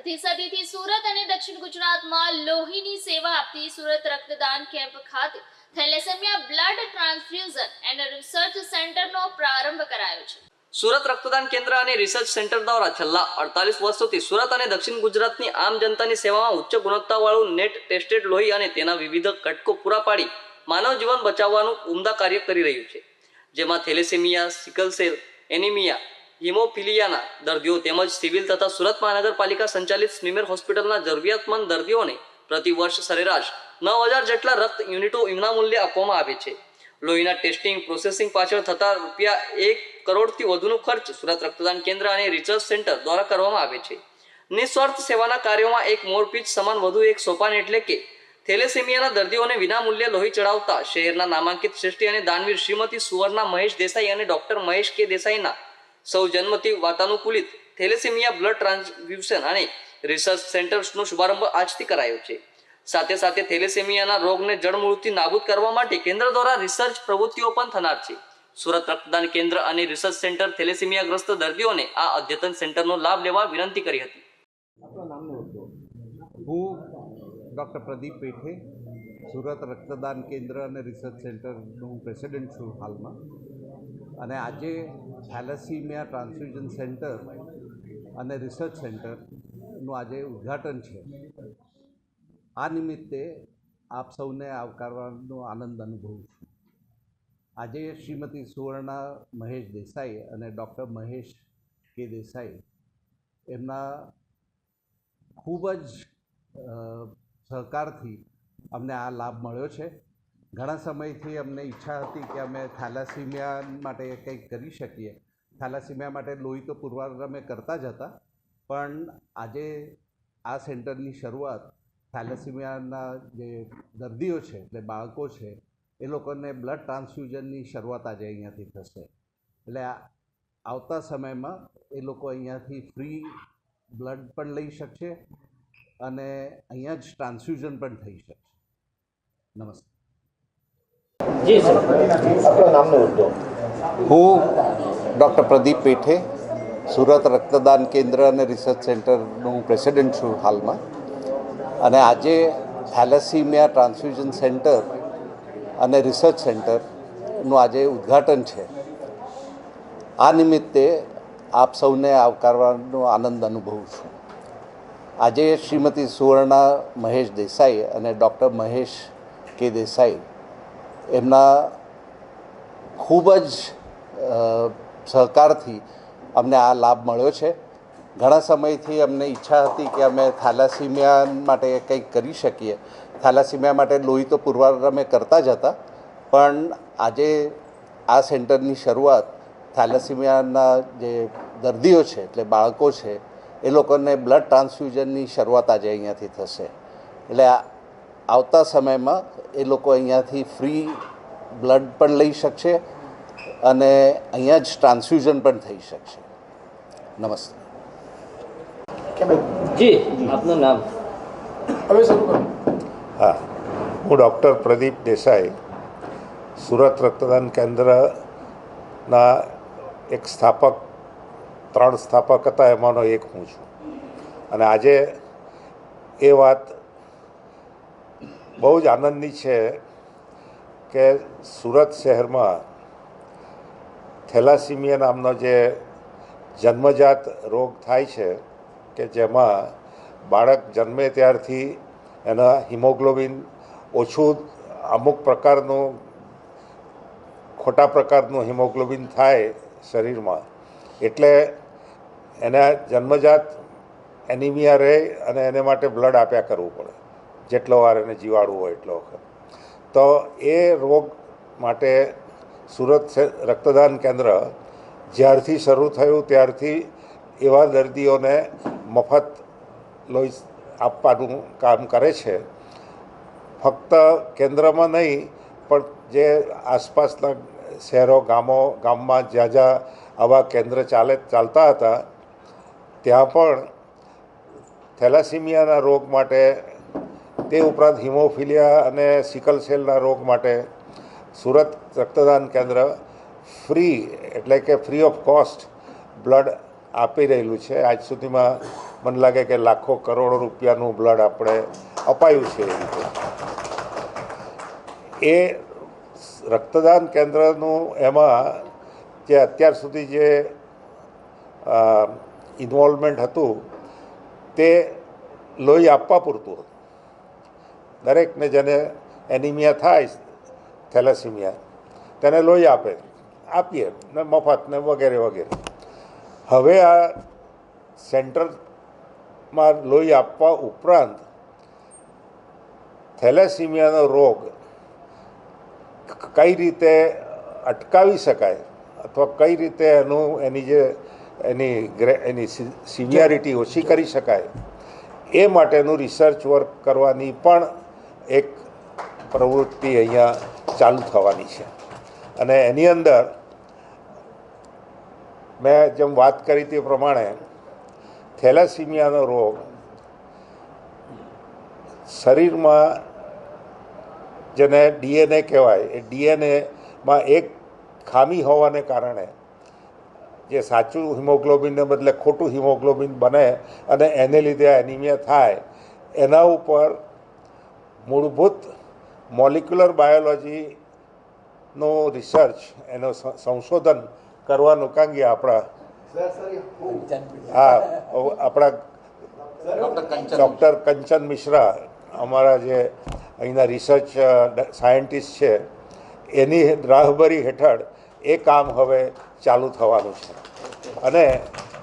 અડધી સદીથી સુરત અને દક્ષિણ ગુજરાતમાં લોહીની સેવા આપતી સુરત રક્તદાન કેમ્પ ખાતે thalassemia blood transfusion and research સેન્ટરનો પ્રારંભ કરાયો છે। સુરત રક્તદાન કેન્દ્ર અને રિસર્ચ સેન્ટર દ્વારા છેલ્લા 48 વર્ષોથી સુરત અને દક્ષિણ ગુજરાતની આમ જનતાની સેવામાં ઉચ્ચ ગુણવત્તાવાળું નેટ ટેસ્ટેડ લોહી અને તેના વિવિધ ઘટકો પૂરા પાડી માનવ જીવન બચાવવાનું ઉમદા કાર્ય કરી રહ્યું છે, જેમાં થેલેસેમિયા, સિકલ સેલ એનિમિયા, હિમોફિલિયાના દર્દીઓ તેમજ સિવિલ તથા સુરત મહાનગરપાલિકા સંચાલિત સ્મીમેર હોસ્પિટલના જરૂરિયાતમંદ દર્દીઓને પ્રતિ વર્ષ સરેરાશ 9000 જેટલા રક્ત યુનિટો વિનામૂલ્યે આપવામાં આવે છે। લોહીના ટેસ્ટિંગ પ્રોસેસિંગ પાછળ થતા ₹1 કરોડથી વધુનો ખર્ચ સુરત રક્તદાન કેન્દ્ર અને રિસર્ચ સેન્ટર દ્વારા કરવામાં આવે છે। નિસ્વાર્થ સેવાના કાર્યોમાં એક મોરપીંછ સમાન વધુ એક સોપાન એટલે કે થેલેસેમિયાના દર્દીઓને વિનામૂલ્યે લોહી ચડાવતા શહેરના નામાંકિત શ્રેષ્ઠી અને દાનવીર શ્રીમતી સુવર્ણા મહેશ દેસાઈ અને ડોક્ટર મહેશ કે દેસાઈના સૌજન્મથી વાતાનુકૂલિત થેલેસેમિયા બ્લડ ટ્રાન્સફ્યુઝન અને રિસર્ચ સેન્ટર્સનો શુભારંભ આજથી કરાયો છે। સાથે સાથે થેલેસેમિયાના રોગને જડમૂળથી નાબૂદ કરવા માટે કેન્દ્ર દ્વારા રિસર્ચ પ્રવૃત્તિઓ પણ થનાર છે। સુરત રક્તદાન કેન્દ્ર અને રિસર્ચ સેન્ટર થેલેસેમિયાગ્રસ્ત દર્દીઓને આ અદ્યતન સેન્ટરનો લાભ લેવા વિનંતી કરી હતી। હું ડૉક્ટર પ્રદીપ પેઠે સુરત રક્તદાન કેન્દ્ર અને રિસર્ચ સેન્ટરનું પ્રેસિડેન્ટ છું હાલમાં, અને આજે થેલેસેમિયા ટ્રાન્સફ્યુઝન સેન્ટર અને રિસર્ચ સેન્ટરનું આજે ઉદ્ઘાટન છે। આ નિમિત્તે આપ સૌને આવકારવાનો આનંદ અનુભવું છું। આજે શ્રીમતી સુવર્ણા મહેશ દેસાઈ અને ડૉક્ટર મહેશ કે દેસાઈ એમના ખૂબ જ સહકારથી અમને આ લાભ મળ્યો છે। ઘણા સમયથી અમને ઈચ્છા હતી કે અમે થેલેસેમિયા માટે કંઈક કરી શકીએ। થેલેસેમિયા માટે લોહી તો પુરવાર અમે કરતા જ હતા, પણ આજે આ સેન્ટરની શરૂઆત થેલેસેમિયાના જે દર્દીઓ છે, એટલે બાળકો છે, એ લોકોને બ્લડ ટ્રાન્સફ્યુઝનની શરૂઆત આજે અહીંયાથી થશે। એટલે આવતા સમયમાં એ લોકો અહીંયાથી ફ્રી બ્લડ પણ લઈ શકશે અને અહીંયા જ ટ્રાન્સફ્યુઝન પણ થઈ શકશે। નમસ્તે। જી સર, આપનું નામનું ઉદ્યોગ। હું ડૉક્ટર પ્રદીપ પેઠે સુરત રક્તદાન કેન્દ્ર અને રિસર્ચ સેન્ટરનું પ્રેસિડેન્ટ છું હાલમાં, અને આજે થેલેસેમિયા ટ્રાન્સફ્યુઝન સેન્ટર અને રિસર્ચ સેન્ટરનું આજે ઉદ્ઘાટન છે। આ નિમિત્તે આપ સૌને આવકારવાનો આનંદ અનુભવું છું। આજે શ્રીમતી સુવર્ણા મહેશ દેસાઈ અને ડૉક્ટર મહેશ કે દેસાઈ એમના ખૂબ જ સહકારથી અમને આ લાભ મળ્યો છે। ઘણા સમયથી અમને ઈચ્છા હતી કે અમે થેલેસેમિયા માટે કંઈક કરી શકીએ। થેલેસેમિયા માટે લોહી તો પુરવાર અમે કરતા જ હતા, પણ આજે આ સેન્ટરની શરૂઆત થેલેસેમિયાના જે દર્દીઓ છે, એટલે બાળકો છે, એ લોકોને બ્લડ ટ્રાન્સફ્યુઝનની શરૂઆત આજે અહીંયાથી થશે। એટલે આવતા સમયમાં એ લોકો અહીંયાથી ફ્રી બ્લડ પણ લઈ શકશે અને અહીંયા જ ટ્રાન્સફ્યુઝન પણ થઈ શકશે। નમસ્તે। જી આપનું નામ। હા, હું ડૉક્ટર પ્રદીપ દેસાઈ સુરત રક્તદાન કેન્દ્રના એક સ્થાપક, 3 સ્થાપક હતા, એમાંનો એક હું છું। અને આજે એ વાત બહુ જ આનંદની છે કે સુરત શહેરમાં થેલેસેમિયા નામનો જે જન્મજાત રોગ થાય છે, કે જેમાં બાળક જન્મે ત્યારથી એના હિમોગ્લોબિન ઓછું, અમુક પ્રકારનું ખોટા પ્રકારનું હિમોગ્લોબિન થાય શરીરમાં, એટલે એને જન્મજાત એનિમિયા રહે અને એને માટે બ્લડ આપ્યા કરવું પડે, જેટલો વાર એને જીવાડવું હોય એટલો વખત। તો એ રોગ માટે સુરત રક્તદાન કેન્દ્ર જ્યારથી શરૂ થયું ત્યારથી એવા દર્દીઓને મફત લોહી આપવાનું કામ કરે છે। ફક્ત કેન્દ્રમાં નહીં, પણ જે આસપાસના શહેરો, ગામમાં જ્યાં જ્યાં આવા કેન્દ્ર ચાલતા હતા, ત્યાં પણ થેલેસેમિયાના રોગ માટે, તે ઉપરાંત હિમોફિલિયા અને સિકલ સેલના રોગ માટે સુરત રક્તદાન કેન્દ્ર ફ્રી, એટલે કે ફ્રી ઓફ કોસ્ટ બ્લડ આપી રહેલું છે। આજ સુધીમાં મને લાગે કે લાખો કરોડો રૂપિયાનું બ્લડ આપણે અપાયું છે. એ રક્તદાન કેન્દ્રનું એમાં જે અત્યાર સુધી જે ઇન્વોલ્વમેન્ટ હતું તે લોહી આપવા પૂરતું હતું. દરેકને જેને એનિમિયા થાય, થેલેસીમિયા, તેને લોહી આપીએ ને મફત ને વગેરે વગેરે. હવે આ સેન્ટરમાં લોહી આપવા ઉપરાંત થેલેસીમિયાનો રોગ કઈ રીતે અટકાવી શકાય અથવા કઈ રીતે એની સિવિયરિટી ઓછી કરી શકાય એ માટેનું રિસર્ચ વર્ક કરવાની પણ એક પ્રવૃત્તિ અહીંયા ચાલુ થવાની છે. અને એની અંદર મેં જેમ વાત કરી તે પ્રમાણે થેલેસીમિયાનો રોગ શરીરમાં જેને DNA કહેવાય, એ DNAમાં એક ખામી હોવાને કારણે જે સાચું હિમોગ્લોબિનને બદલે ખોટું હિમોગ્લોબિન બને અને એને લીધે એનિમિયા થાય, એના ઉપર મૂળભૂત મોલિક્યુલર બાયોલોજીનો રિસર્ચ, એનો સંશોધન કરવાનું કાંગી આપણા ડૉક્ટર કંચન મિશ્રા, અમારા જે અહીંના રિસર્ચ સાયન્ટિસ્ટ છે, એની રાહબરી હેઠળ એ કામ હવે ચાલુ થવાનું છે. અને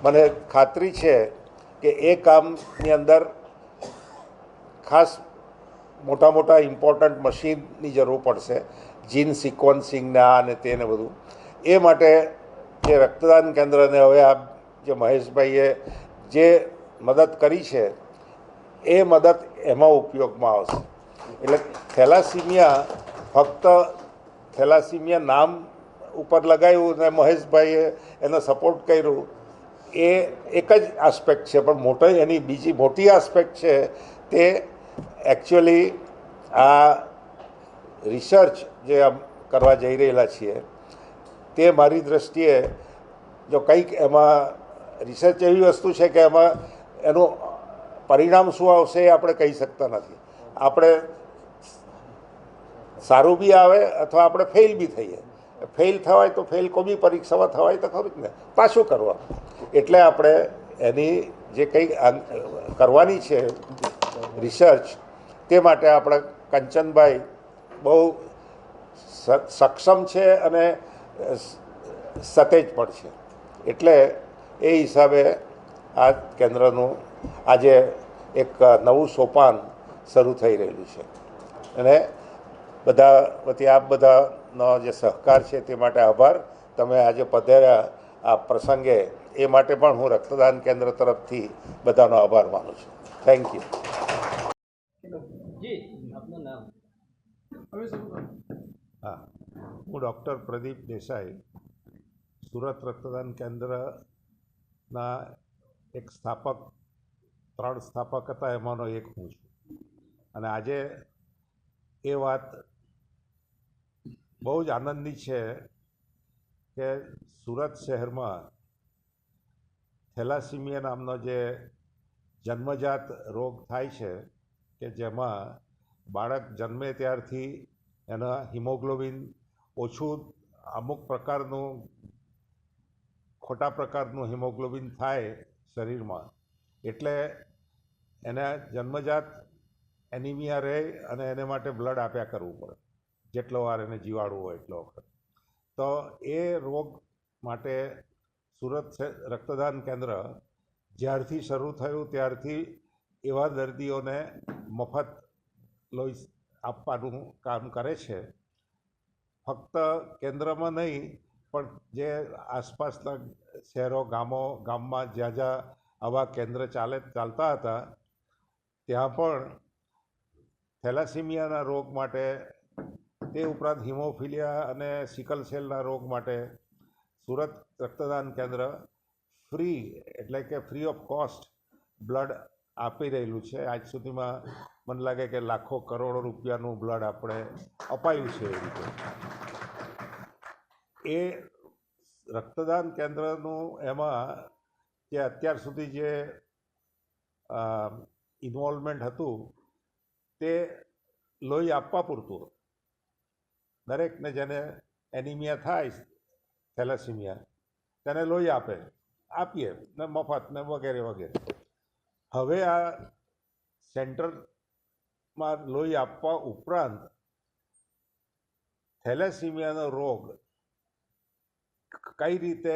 મને ખાતરી છે કે એ કામની અંદર ખાસ મોટા મોટા ઇમ્પોર્ટન્ટ મશીનની જરૂર પડશે, જીન સિક્વન્સિંગના અને તેને બધું. એ માટે જે રક્તદાન કેન્દ્રને હવે આ જે મહેશભાઈએ જે મદદ કરી છે એ મદદ એમાં ઉપયોગમાં આવશે. એટલે થેલાસીમિયા ફક્ત થેલાસીમિયા નામ ઉપર લગાવ્યું ને મહેશભાઈએ એને સપોર્ટ કર્યું એ એક જ આસ્પેક્ટ છે, પણ એની બીજી મોટી આસ્પેક્ટ છે તે એકચ્યુઅલી આ રિસર્ચ જે કરવા જઈ રહેલા છીએ તે મારી દૃષ્ટિએ જો કંઈક એમાં રિસર્ચ એવી વસ્તુ છે કે એમાં એનું પરિણામ શું આવશે એ આપણે કહી શકતા નથી. આપણે સારું બી આવે અથવા આપણે ફેલ બી થઈએ. ફેલ થવાય તો ફેલ કોઈ બી પરીક્ષામાં થવાય તો ખરું જ ને, પાછું કરવા. એટલે આપણે એની જે કંઈ કરવાની છે રિસર્ચ, તે માટે આપણા કંચનભાઈ બહુ સક્ષમ છે અને સતેજ પણ છે. એટલે એ હિસાબે આ કેન્દ્રનું આજે એક નવું સોપાન શરૂ થઈ રહેલું છે. અને બધા વતી આપ બધાનો જે સહકાર છે તે માટે આભાર. તમે આજે પધાર્યા આ પ્રસંગે એ માટે પણ હું રક્તદાન કેન્દ્ર તરફથી બધાનો આભાર માનું છું. Thank you. હા, હું ડૉક્ટર પ્રદીપ દેસાઈ, સુરત રક્તદાન કેન્દ્રના એક સ્થાપક, 3 સ્થાપક હતા એમાંનો એક હું છું. અને આજે એ વાત બહુ જ આનંદની છે કે સુરત શહેરમાં થેલાસીમિયા નામનો જે જન્મજાત રોગ થાય છે કે જેમાં બાળક જન્મે ત્યારથી એના હિમોગ્લોબિન ઓછું, અમુક પ્રકારનું ખોટા પ્રકારનું હિમોગ્લોબિન થાય શરીરમાં, એટલે એને જન્મજાત એનિમિયા રહે અને એને માટે બ્લડ આપ્યા કરવું પડે, જેટલો વાર એને જીવાડવું હોય એટલો વખત. તો એ રોગ માટે સુરત રક્તદાન કેન્દ્ર જ્યારથી શરૂ થયું ત્યારથી એવા દર્દીઓને મફત લોહી આપવાનું કામ કરે છે. ફક્ત કેન્દ્રમાં નહીં પણ જે આસપાસના શહેરો, ગામમાં જ્યાં જ્યાં આવા કેન્દ્ર ચાલતા હતા ત્યાં પણ થેલાસીમિયાના રોગ માટે, તે ઉપરાંત હિમોફિલિયા અને સિકલ સેલના રોગ માટે સુરત રક્તદાન કેન્દ્ર ફ્રી, એટલે કે ફ્રી ઓફ કોસ્ટ બ્લડ આપી રહેલું છે. આજ સુધીમાં મને લાગે કે લાખો કરોડો રૂપિયાનું બ્લડ આપણે અપાયું છે. એ રીતે એ રક્તદાન કેન્દ્રનું એમાં જે અત્યાર સુધી જે ઇન્વોલ્વમેન્ટ હતું તે લોહી આપવા પૂરતું હતું. દરેકને જેને એનિમિયા થાય થેલેસીમિયા તેને લોહી આપીએ ને મફત ને વગેરે વગેરે. હવે આ સેન્ટરમાં લોહી આપવા ઉપરાંત થેલેસીમિયાનો રોગ કઈ રીતે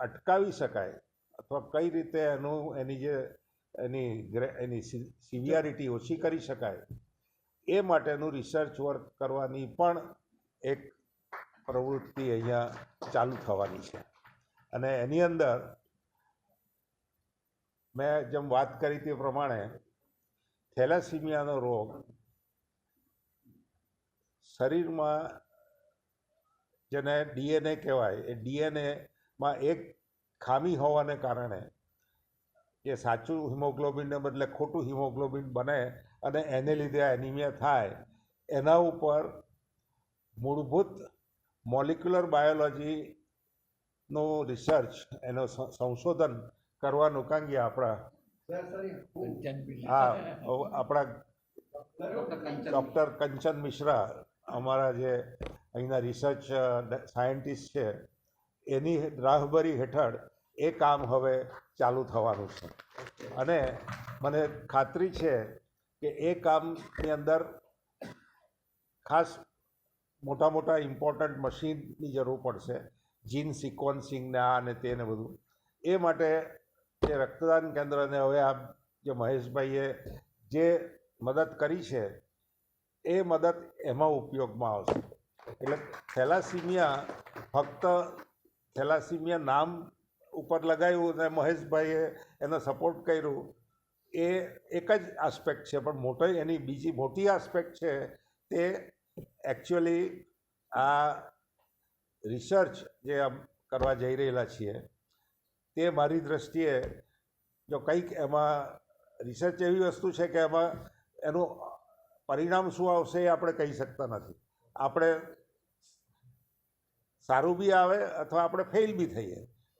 અટકાવી શકાય અથવા કઈ રીતે એની સિવિયારિટી ઓછી કરી શકાય એ માટેનું રિસર્ચ વર્ક કરવાની પણ એક પ્રવૃત્તિ અહીંયા ચાલુ થવાની છે. અને એની અંદર મેં જેમ વાત કરી તે પ્રમાણે થેલેસીમિયાનો રોગ શરીરમાં જેને ડીએનએ કહેવાય એ ડીએનએમાં એક ખામી હોવાને કારણે જે સાચું હિમોગ્લોબિનને બદલે ખોટું હિમોગ્લોબિન બને અને એને લીધે આ એનિમિયા થાય એના ઉપર મૂળભૂત મોલિક્યુલર બાયોલોજીનો રિસર્ચ એનો સંશોધન કરવાનું કાંગી આપણા ડૉક્ટર કંચન મિશ્રા અમારા જે અહીંના રિસર્ચ સાયન્ટિસ્ટ છે એની રાહબરી હેઠળ એ કામ હવે ચાલુ થવાનું છે. અને મને ખાતરી છે કે એ કામની અંદર ખાસ મોટા મોટા ઇમ્પોર્ટન્ટ મશીનની જરૂર પડશે, જીન સિક્વન્સિંગ ને આ ને તે ને બધું. એ માટે જે રક્તદાન કેન્દ્રને હવે આ જે મહેશભાઈએ જે મદદ કરી છે એ મદદ એમાં ઉપયોગમાં આવશે. એટલે થેલાસીમિયા ફક્ત થેલાસીમિયા નામ ઉપર લગાવ્યું અને મહેશભાઈએ એનો સપોર્ટ કર્યું એ એક જ આસ્પેક્ટ છે, પણ એની બીજી મોટી આસ્પેક્ટ છે તે એકચ્યુઅલી આ રિસર્ચ જે કરવા જઈ રહેલા છીએ તે મારી દૃષ્ટિએ જો કંઈક એમાં રિસર્ચ એવી વસ્તુ છે કે એમાં એનું પરિણામ શું આવશે એ આપણે કહી શકતા નથી. આપણે સારું બી આવે અથવા આપણે ફેલ બી થઈએ.